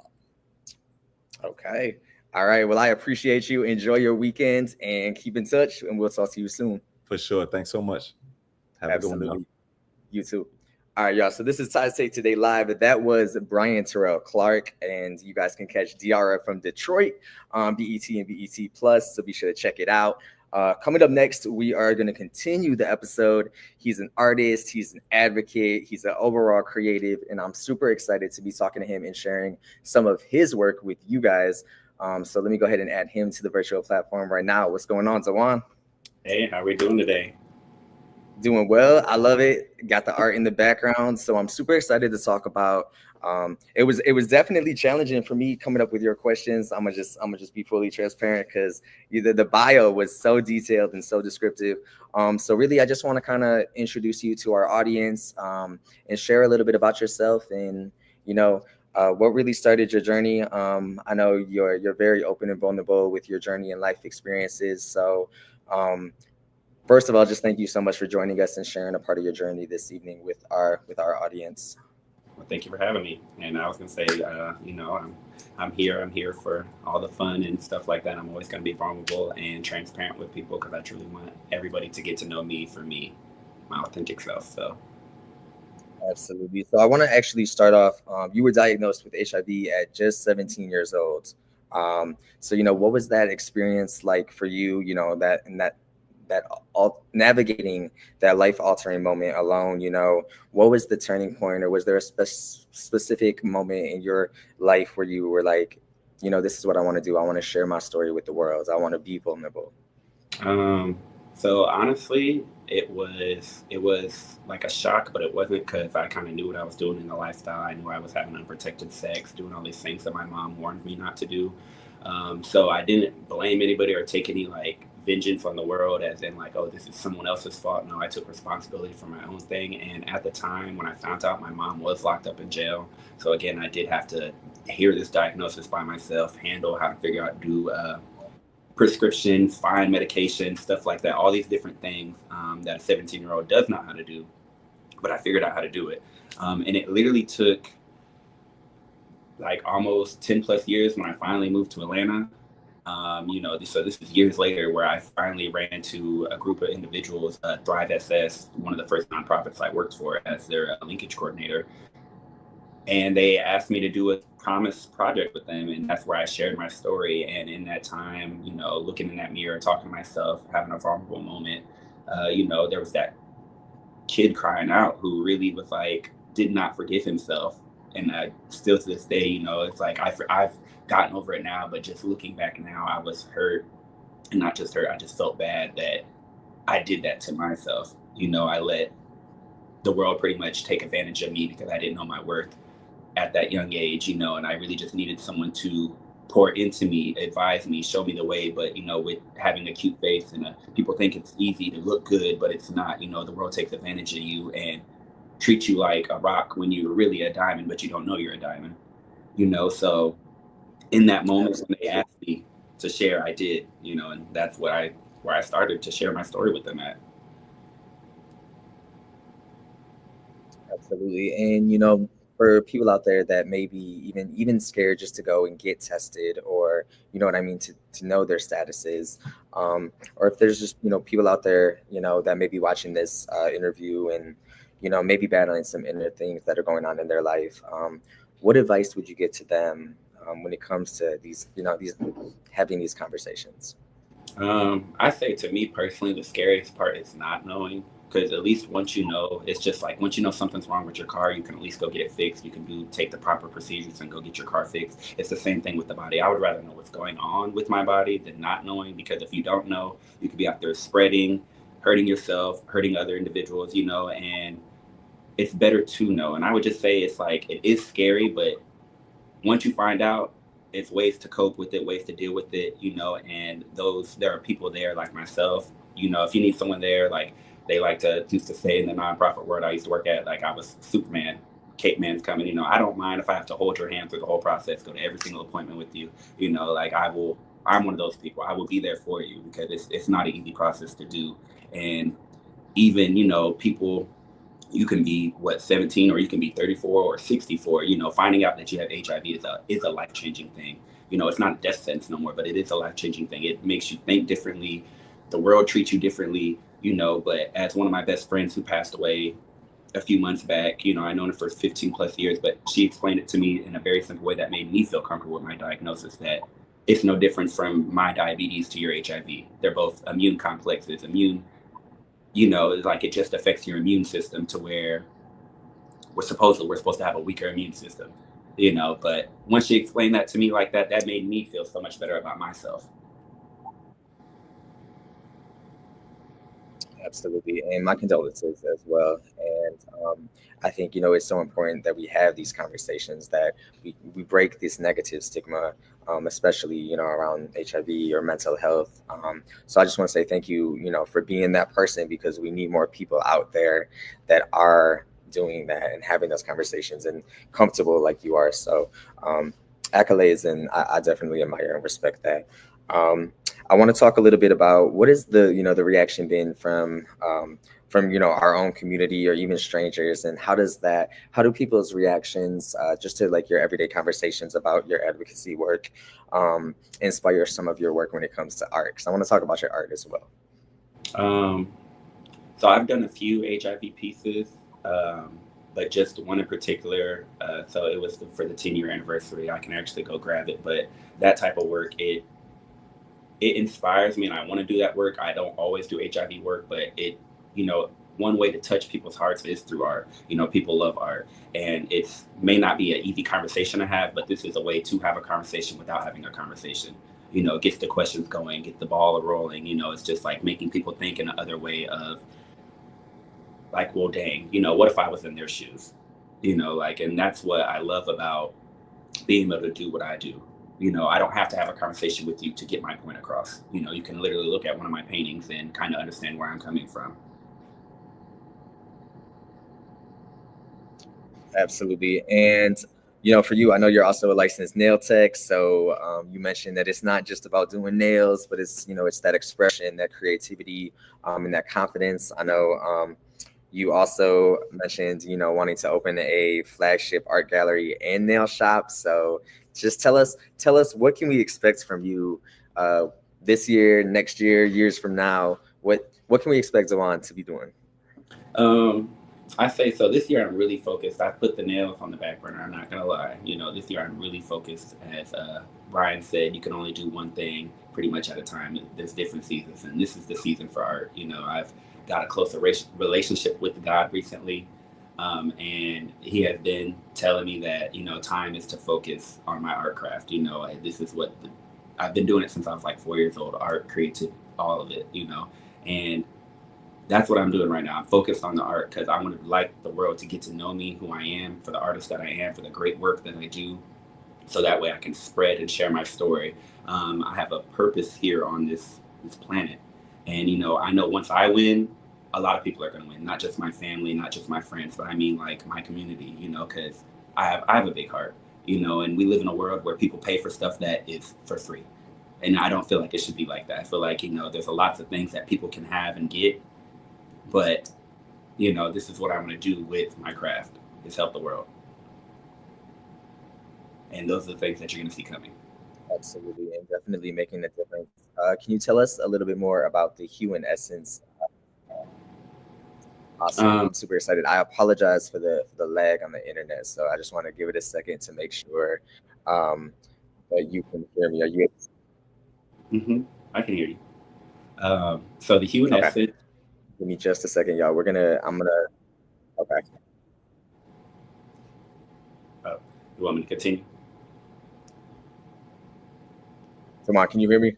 Okay. All right. Well, I appreciate you. Enjoy your weekend and keep in touch, and we'll talk to you soon. For sure. Thanks so much. Have a good one. You too. All right, y'all. So this is Ty Today Live. That was Bryan Terrell Clark, and you guys can catch Diara from Detroit on BET and BET Plus. So be sure to check it out. Coming up next, we are going to continue the episode. He's an artist, he's an advocate, he's an overall creative, and I'm super excited to be talking to him and sharing some of his work with you guys. So let me go ahead and add him to the virtual platform right now. What's going on, Zawan? Hey, how are we doing today? Doing well. I love it. Got the art in the background. So I'm super excited to talk about. It was definitely challenging for me coming up with your questions. I'm gonna just be fully transparent because the bio was so detailed and so descriptive. So really, I just want to kind of introduce you to our audience and share a little bit about yourself and what really started your journey. I know you're very open and vulnerable with your journey and life experiences. So first of all, just thank you so much for joining us and sharing a part of your journey this evening with our audience. Well, thank you for having me. And I was gonna say, I'm here for all the fun and stuff like that. I'm always gonna be vulnerable and transparent with people because I truly want everybody to get to know me for me, my authentic self. So Absolutely. So I want to actually start off. You were diagnosed with HIV at just 17 years old. So what was that experience like for you? That all navigating that life altering moment alone. What was the turning point, or was there a specific moment in your life where you were like, this is what I want to do. I want to share my story with the world. I want to be vulnerable. So honestly, it was like a shock, but it wasn't because I kind of knew what I was doing in the lifestyle. I knew I was having unprotected sex, doing all these things that my mom warned me not to do. So I didn't blame anybody or take any like vengeance on the world, as in like, oh, this is someone else's fault. No, I took responsibility for my own thing. And at the time when I found out, my mom was locked up in jail. So again, I did have to hear this diagnosis by myself, handle how to figure out do prescriptions, find medication, stuff like that, all these different things that a 17-year-old does not know how to do, but I figured out how to do it. And it literally took like almost 10 plus years when I finally moved to Atlanta. So this is years later where I finally ran into a group of individuals, Thrive SS, one of the first nonprofits I worked for as their linkage coordinator. And they asked me to do a promise project with them. And that's where I shared my story. And in that time, looking in that mirror, talking to myself, having a vulnerable moment, there was that kid crying out who really was like, did not forgive himself. And I still to this day, it's like I've gotten over it now, but just looking back now, I was hurt. And not just hurt, I just felt bad that I did that to myself. I let the world pretty much take advantage of me because I didn't know my worth at that young age, and I really just needed someone to pour into me, advise me, show me the way. But, with having a cute face and people think it's easy to look good, but it's not. The world takes advantage of you and treats you like a rock when you're really a diamond, but you don't know you're a diamond, So in that moment when they asked me to share, I did, and that's where I started to share my story with them at. Absolutely. And for people out there that may be even scared just to go and get tested, or what I mean, to know their statuses, or if there's just people out there that may be watching this interview and maybe battling some inner things that are going on in their life, what advice would you give to them when it comes to these having these conversations? I say, to me personally, the scariest part is not knowing. Because at least once you know, it's just like once you know something's wrong with your car, you can at least go get it fixed. You can take the proper procedures and go get your car fixed. It's the same thing with the body. I would rather know what's going on with my body than not knowing, because if you don't know, you could be out there spreading, hurting yourself, hurting other individuals, and it's better to know. And I would just say it's like, it is scary, but once you find out, it's ways to cope with it, ways to deal with it, and there are people there like myself, if you need someone there, like, they like to used to say in the nonprofit world I used to work at, like I was Superman, Cape Man's coming. I don't mind if I have to hold your hand through the whole process, go to every single appointment with you. Like I'm one of those people. I will be there for you because it's not an easy process to do. And even, people, you can be 17 or you can be 34 or 64, finding out that you have HIV is a life-changing thing. It's not a death sentence no more, but it is a life-changing thing. It makes you think differently. The world treats you differently. But as one of my best friends who passed away a few months back, I known her for 15 plus years, but she explained it to me in a very simple way that made me feel comfortable with my diagnosis, that it's no different from my diabetes to your HIV. They're both immune complexes. Immune, like it just affects your immune system to where we're supposed to have a weaker immune system, but once she explained that to me like that, that made me feel so much better about myself. Absolutely. And my condolences as well. And I think, it's so important that we have these conversations, that we break this negative stigma, especially, around HIV or mental health. So I just want to say thank you, for being that person, because we need more people out there that are doing that and having those conversations and comfortable like you are. So accolades, and I definitely admire and respect that. I want to talk a little bit about what is the the reaction been from our own community or even strangers, and how do people's reactions just to like your everyday conversations about your advocacy work inspire some of your work when it comes to art? Because I want to talk about your art as well. So I've done a few HIV pieces, but just one in particular. So it was for the 10-year anniversary. I can actually go grab it, but that type of work, it inspires me, and I want to do that work. I don't always do HIV work, but one way to touch people's hearts is through art. People love art, and it may not be an easy conversation to have, but this is a way to have a conversation without having a conversation. Gets the questions going, get the ball rolling. It's just like making people think in another way of like, well, dang, what if I was in their shoes? And that's what I love about being able to do what I do. I don't have to have a conversation with you to get my point across. You can literally look at one of my paintings and kind of understand where I'm coming from. Absolutely. And for you, I know you're also a licensed nail tech. So you mentioned that it's not just about doing nails, but it's it's that expression, that creativity, and that confidence. I know you also mentioned wanting to open a flagship art gallery and nail shop. So just tell us what can we expect from you this year, next year, years from now? What can we expect Zaman to be doing? I say so. This year I'm really focused. I put the nails on the back burner. I'm not gonna lie. This year I'm really focused. As Bryan said, you can only do one thing pretty much at a time. There's different seasons, and this is the season for art. I've got a closer relationship with God recently, and He has been telling me that time is to focus on my art craft. This is what I've been doing it since I was like 4 years old. Art, creative, all of it. And that's what I'm doing right now. I'm focused on the art because I want to like the world to get to know me, who I am, for the artist that I am, for the great work that I do, so that way I can spread and share my story. I have a purpose here on this planet, and I know once I win, a lot of people are going to win. Not just my family, not just my friends, but I mean like my community. Because I have a big heart. And we live in a world where people pay for stuff that is for free, and I don't feel like it should be like that. I feel like there's lots of things that people can have and get. But, this is what I want to do with my craft, is help the world. And those are the things that you're going to see coming. Absolutely, and definitely making a difference. Can you tell us a little bit more about the Hue and Essence? Awesome. I'm super excited. I apologize for the lag on the internet, so I just want to give it a second to make sure that you can hear me. Are you? Mm-hmm. I can hear you. So the Hue and Essence. Give me just a second, y'all. Okay. Oh, you want me to continue? Come on, can you hear me?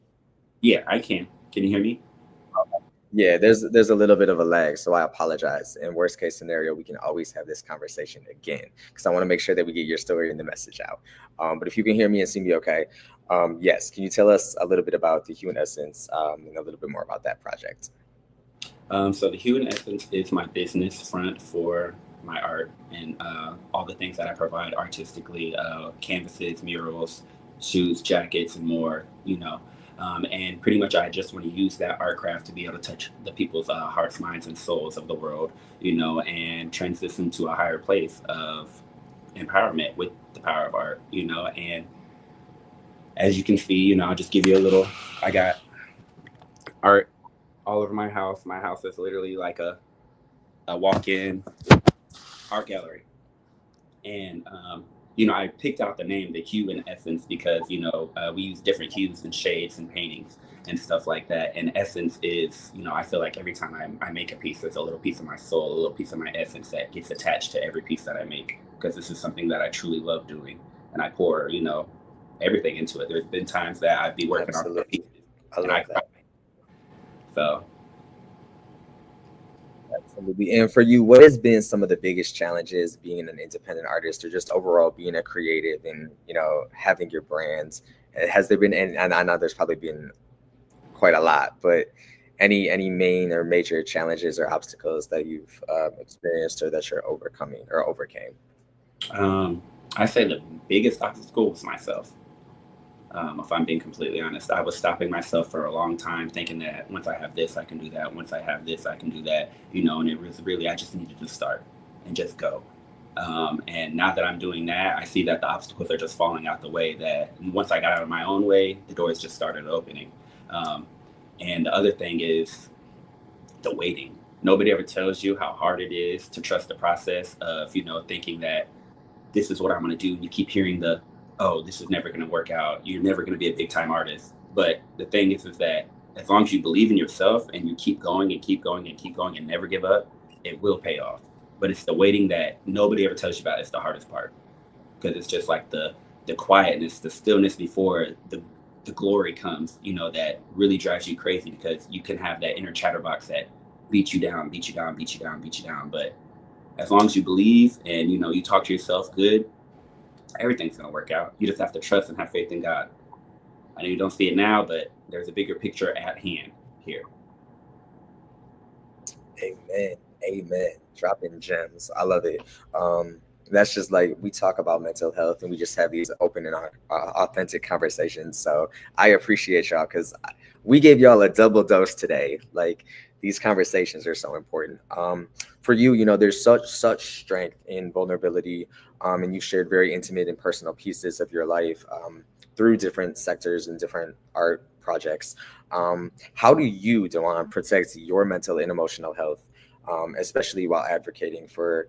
Yeah, I can. Can you hear me? Okay. Yeah, there's a little bit of a lag, so I apologize. In worst case scenario, we can always have this conversation again because I want to make sure that we get your story and the message out. But if you can hear me and see me okay, yes. Can you tell us a little bit about the Hue and Essence and a little bit more about that project? So the Hue and Essence is my business front for my art and all the things that I provide artistically, canvases, murals, shoes, jackets, and more, and pretty much I just want to use that art craft to be able to touch the people's hearts, minds, and souls of the world, and transition to a higher place of empowerment with the power of art, and as you can see, I'll just give you I got art all over my house. My house is literally like a walk-in art gallery. And, I picked out the name, the Hue and Essence, because, we use different hues and shades and paintings and stuff like that. And essence is, I feel like every time I make a piece, there's a little piece of my soul, a little piece of my essence that gets attached to every piece that I make, because this is something that I truly love doing. And I pour, everything into it. There's been times that I'd be working on pieces. I love that. So. Absolutely. And for you, what has been some of the biggest challenges being an independent artist or just overall being a creative and, having your brands? Has there been, and I know there's probably been quite a lot, but any main or major challenges or obstacles that you've experienced or that you're overcoming or overcame? I say the biggest obstacle was myself. If I'm being completely honest, I was stopping myself for a long time, thinking that once I have this, I can do that. Once I have this, I can do that. And it was really, I just needed to start and just go. And now that I'm doing that, I see that the obstacles are just falling out the way. That once I got out of my own way, the doors just started opening. And the other thing is the waiting. Nobody ever tells you how hard it is to trust the process of, thinking that this is what I'm going to do. You keep hearing oh, this is never going to work out. You're never going to be a big time artist. But the thing is that as long as you believe in yourself and you keep going and keep going and keep going and never give up, it will pay off. But it's the waiting that nobody ever tells you about. It's the hardest part, because it's just like the quietness, the stillness before the glory comes, that really drives you crazy, because you can have that inner chatterbox that beats you down. But as long as you believe and, you talk to yourself good, everything's going to work out. You just have to trust and have faith in God. I know you don't see it now, but there's a bigger picture at hand here. Amen. Dropping gems. I love it. That's just like, we talk about mental health and we just have these open and authentic conversations. So I appreciate y'all, because we gave y'all a double dose today. Like, these conversations are so important. For you, there's such strength in vulnerability, and you've shared very intimate and personal pieces of your life through different sectors and different art projects. How do you, Dewan, protect your mental and emotional health, especially while advocating for,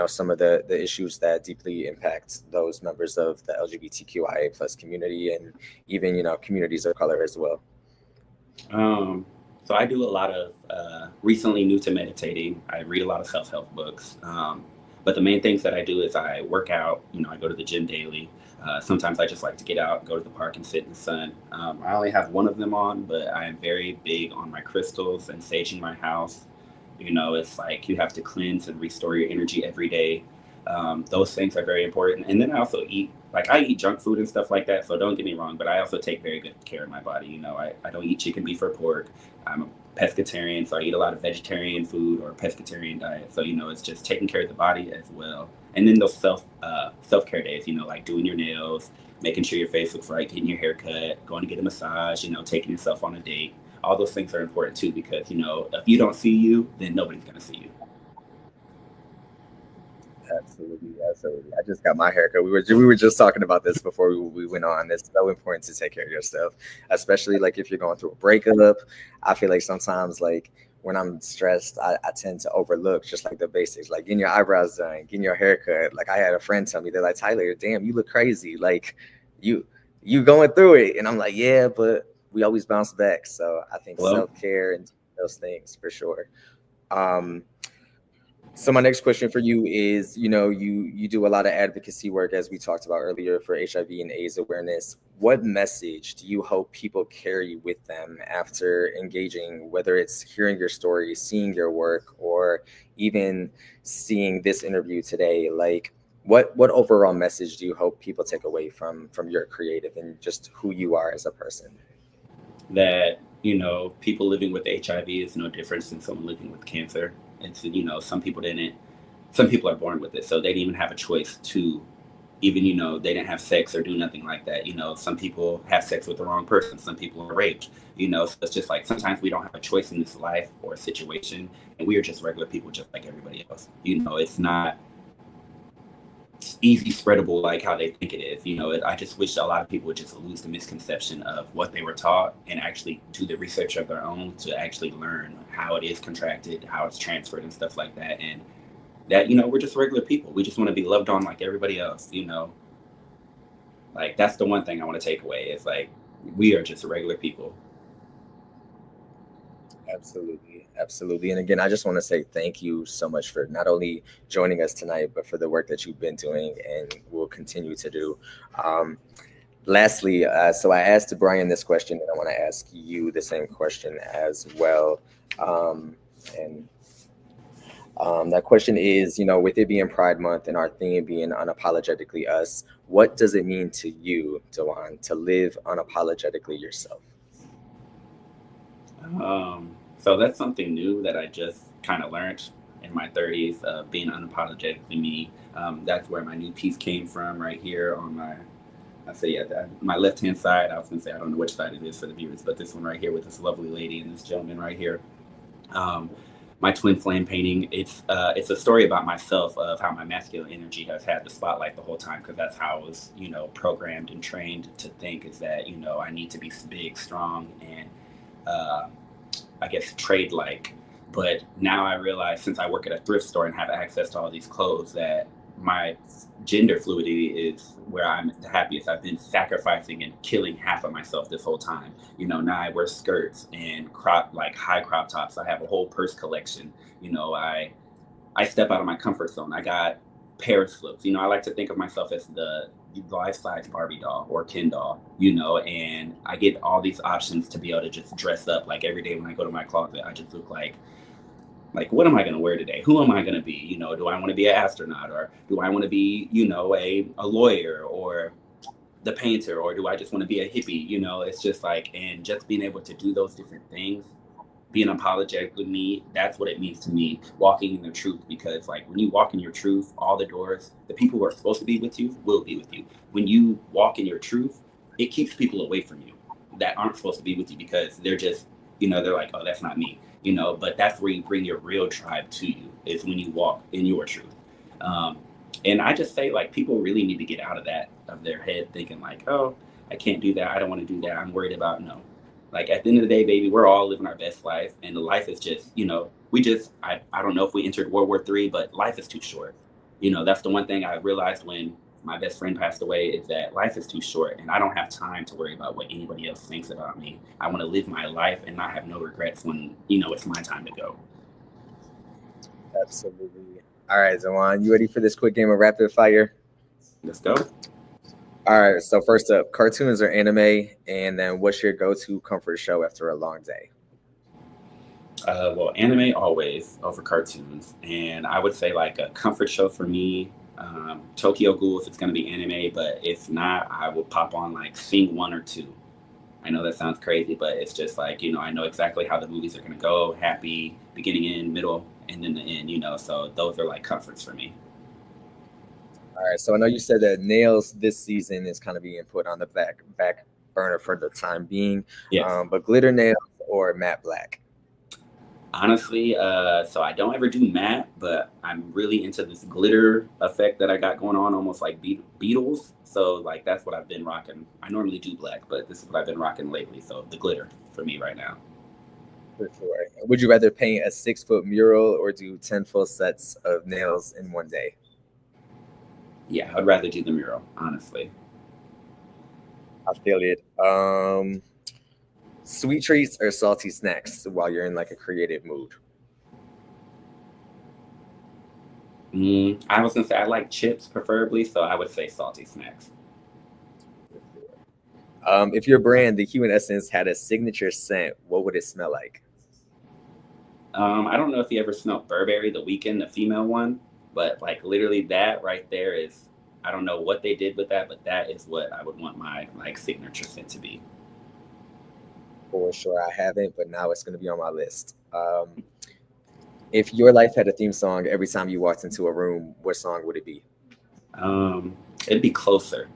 some of the issues that deeply impact those members of the LGBTQIA plus community, and even, communities of color as well? So I do a lot of, recently new to meditating, I read a lot of self-help books. But the main things that I do is I work out, I go to the gym daily. Sometimes I just like to get out, go to the park and sit in the sun. I only have one of them on, but I am very big on my crystals and saging my house. It's like you have to cleanse and restore your energy every day. Those things are very important. And then I also eat, I eat junk food and stuff like that. So don't get me wrong, but I also take very good care of my body. I don't eat chicken, beef, or pork. I'm a pescatarian, so I eat a lot of vegetarian food or pescatarian diet. So, it's just taking care of the body as well. And then those self-care days, like doing your nails, making sure your face looks right, getting your hair cut, going to get a massage, taking yourself on a date. All those things are important too, because, if you don't see you, then nobody's going to see you. Absolutely. I just got my haircut. We were just talking about this before we went on. It's so important to take care of yourself, especially like if you're going through a breakup. I feel like sometimes, like, when I'm stressed, I tend to overlook just like the basics, like getting your eyebrows done, getting your haircut. Like, I had a friend tell me, they're like, Tyler, damn, you look crazy. Like, you going through it. And I'm like, yeah, but we always bounce back. So I think self-care and those things for sure. So my next question for you is, you do a lot of advocacy work, as we talked about earlier, for HIV and AIDS awareness. What message do you hope people carry with them after engaging, whether it's hearing your story, seeing your work, or even seeing this interview today? Like, what overall message do you hope people take away from your creative and just who you are as a person? That, people living with HIV is no different than someone living with cancer. It's, some people are born with it, so they didn't even have a choice to even, they didn't have sex or do nothing like that. Some people have sex with the wrong person. Some people are raped, so it's just like, sometimes we don't have a choice in this life or a situation, and we are just regular people just like everybody else. It's not easy spreadable like how they think it is. I just wish a lot of people would just lose the misconception of what they were taught and actually do the research of their own to actually learn how it is contracted, how it's transferred and stuff like that. And that, we're just regular people. We just want to be loved on like everybody else, like, that's the one thing I want to take away is, like, we are just regular people. Absolutely. And again, I just want to say thank you so much for not only joining us tonight, but for the work that you've been doing and will continue to do. Lastly, so I asked Bryan this question, and I want to ask you the same question as well. That question is, with it being Pride Month and our theme being unapologetically us, what does it mean to you, Dewan, to live unapologetically yourself? So that's something new that I just kind of learned in my 30s, being unapologetically me. That's where my new piece came from, right here on I say, yeah, my left-hand side, I was gonna say, I don't know which side it is for the viewers, but this one right here with this lovely lady and this gentleman right here. My twin flame painting, it's a story about myself, of how my masculine energy has had the spotlight the whole time, because that's how I was, programmed and trained to think, is that, I need to be big, strong, and I guess trade-like. But now I realize, since I work at a thrift store and have access to all these clothes, that my gender fluidity is where I'm the happiest. I've been sacrificing and killing half of myself this whole time. Now I wear skirts and high crop tops. I have a whole purse collection. I step out of my comfort zone. I got Paris flips. I like to think of myself as the life-size Barbie doll or Ken doll, and I get all these options to be able to just dress up. Like every day when I go to my closet, I just look like, what am I going to wear today? Who am I going to be? Do I want to be an astronaut, or do I want to be, a lawyer, or the painter, or do I just want to be a hippie? It's just and just being able to do those different things, being unapologetic with me, that's what it means to me, walking in the truth. Because when you walk in your truth, all the doors, the people who are supposed to be with you will be with you. When you walk in your truth, it keeps people away from you that aren't supposed to be with you, because they're just, they're like, oh, that's not me. But that's where you bring your real tribe to you, is when you walk in your truth. And I just say, people really need to get out of their head thinking oh, I can't do that. I don't want to do that. I'm worried about, no. At the end of the day, baby, we're all living our best life. And life is just, I don't know if we entered World War III, but life is too short. That's the one thing I realized when my best friend passed away, is that life is too short, and I don't have time to worry about what anybody else thinks about me. I want to live my life and not have no regrets when, it's my time to go. Absolutely. All right, Zaman, you ready for this quick game of rapid fire? Let's go. All right, so first up, cartoons or anime, and then what's your go-to comfort show after a long day? Well, anime always over cartoons, and I would say a comfort show for me, Tokyo Ghoul, if it's going to be anime, but if not, I will pop on Sing 1 or 2. I know that sounds crazy, but it's just I know exactly how the movies are going to go, happy, beginning, end, middle, and then the end, so those are comforts for me. All right, so I know you said that nails this season is kind of being put on the back burner for the time being. Yes. But glitter nails or matte black? Honestly, so I don't ever do matte, but I'm really into this glitter effect that I got going on, almost like Beatles. So that's what I've been rocking. I normally do black, but this is what I've been rocking lately. So the glitter for me right now. For sure. Would you rather paint a 6-foot mural or do 10 full sets of nails in one day? Yeah, I'd rather do the mural, honestly. I feel it. Sweet treats or salty snacks while you're in a creative mood? I was gonna say I like chips preferably, so I would say salty snacks. If your brand, the Hue and Essence, had a signature scent, what would it smell like? I don't know if you ever smelled Burberry the Weekend, the female one, but literally that right there is, I don't know what they did with that, but that is what I would want my signature scent to be. For sure, I haven't, but now it's going to be on my list. If your life had a theme song every time you walked into a room, what song would it be? It'd be Closer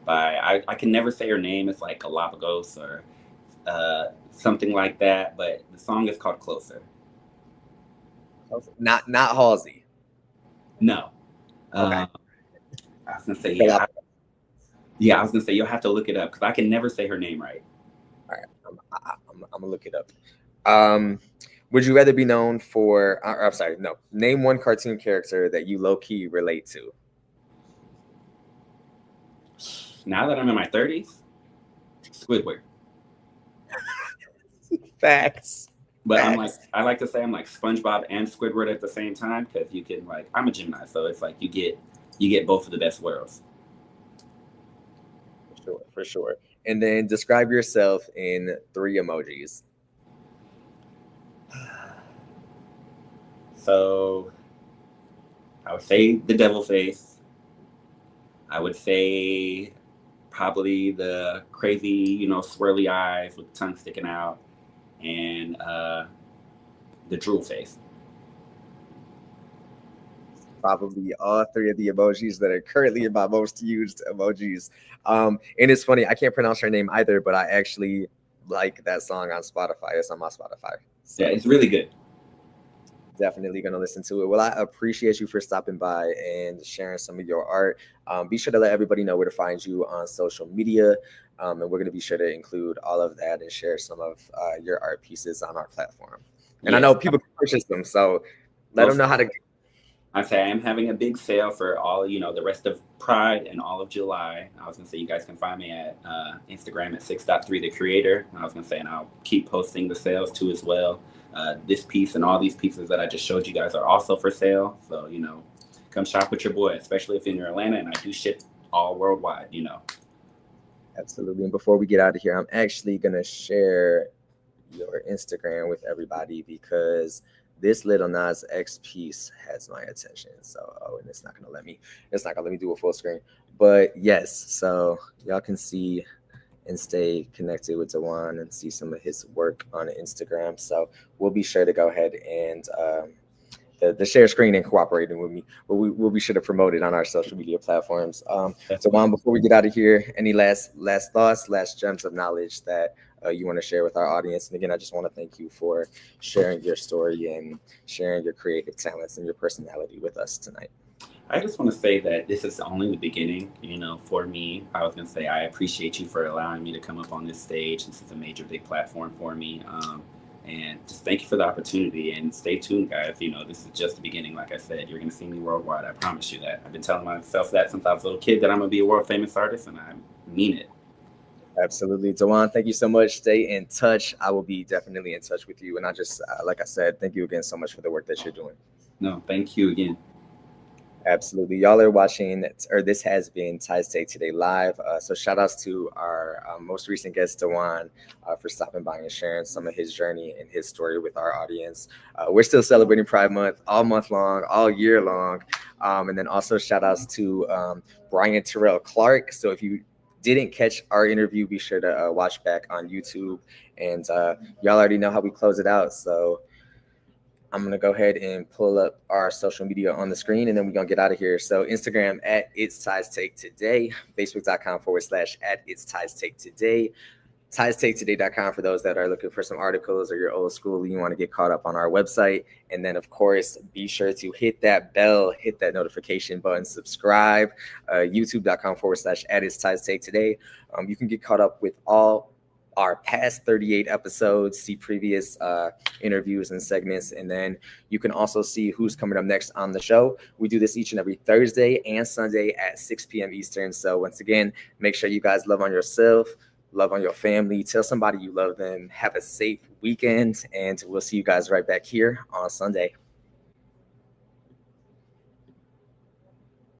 by, I can never say her name. It's Galapagos or something like that, but the song is called Closer. Not Halsey. No. Okay. I was gonna say I was gonna say you'll have to look it up because I can never say her name right. All right, I'm gonna look it up. Would you rather be known for? I'm sorry, no. Name one cartoon character that you low key relate to. Now that I'm in my 30s, Squidward. Facts. But I like to say I'm SpongeBob and Squidward at the same time, because you can I'm a Gemini, so it's you get both of the best worlds. For sure. And then describe yourself in 3 emojis. So I would say the devil face. I would say probably the crazy, swirly eyes with the tongue sticking out, and the drool face. probably all three of the emojis that are currently in my most used emojis. And it's funny, I can't pronounce her name either, but I actually like that song on Spotify. It's on my Spotify. So Yeah, it's really good. definitely going to listen to it. Well, I appreciate you for stopping by and sharing some of your art. Be sure to let everybody know where to find you on social media. And we're going to be sure to include all of that and share some of your art pieces on our platform. And I know people can purchase them, so let them know how to. I say I am having a big sale for all, the rest of Pride and all of July. I was going to say you guys can find me at Instagram at 6.3TheCreator. I was going to say, and I'll keep posting the sales too as well. This piece and all these pieces that I just showed you guys are also for sale. So, come shop with your boy, especially if you're in Atlanta, and I do ship all worldwide, Absolutely. And before we get out of here, I'm actually going to share your Instagram with everybody because this Little Nas X piece has my attention. So, and it's not gonna let me do a full screen. But yes, so y'all can see and stay connected with Dewan and see some of his work on Instagram. So we'll be sure to go ahead and the share screen and cooperating with me, but we'll be sure to promote it on our social media platforms. Dewan, before we get out of here, any last thoughts, last gems of knowledge that you want to share with our audience? And again, I just want to thank you for sharing your story and sharing your creative talents and your personality with us tonight. I just want to say that this is only the beginning, for me. I was going to say I appreciate you for allowing me to come up on this stage. This is a major, big platform for me. And just thank you for the opportunity, and stay tuned, guys. This is just the beginning. Like I said, you're going to see me worldwide. I promise you that. I've been telling myself that since I was a little kid, that I'm going to be a world famous artist, and I mean it. Absolutely. Dewan, thank you so much. Stay in touch. I will be definitely in touch with you. And I just, like I said, thank you again so much for the work that you're doing. No, thank you again. Absolutely. Y'all are watching, or this has been Ty's Take Today Live. So shout outs to our most recent guest, Dewan, for stopping by and sharing some of his journey and his story with our audience. We're still celebrating Pride Month all month long, all year long. And then also shout outs to Bryan Terrell Clark. So if you didn't catch our interview, be sure to watch back on YouTube. And y'all already know how we close it out. So I'm going to go ahead and pull up our social media on the screen, and then we're going to get out of here. So Instagram at It's Ty's Take Today, Facebook.com/at It's Ty's Take Today, Ty'sTakeToday.com for those that are looking for some articles or you're old school and you want to get caught up on our website. And then, of course, be sure to hit that bell, hit that notification button, subscribe, YouTube.com/at It's Ty's Take Today. You can get caught up with all our past 38 episodes, see previous interviews and segments, and then you can also see who's coming up next on the show. We do this each and every Thursday and Sunday at 6 p.m. Eastern. So once again, make sure you guys love on yourself, love on your family, tell somebody you love them, have a safe weekend, and we'll see you guys right back here on Sunday.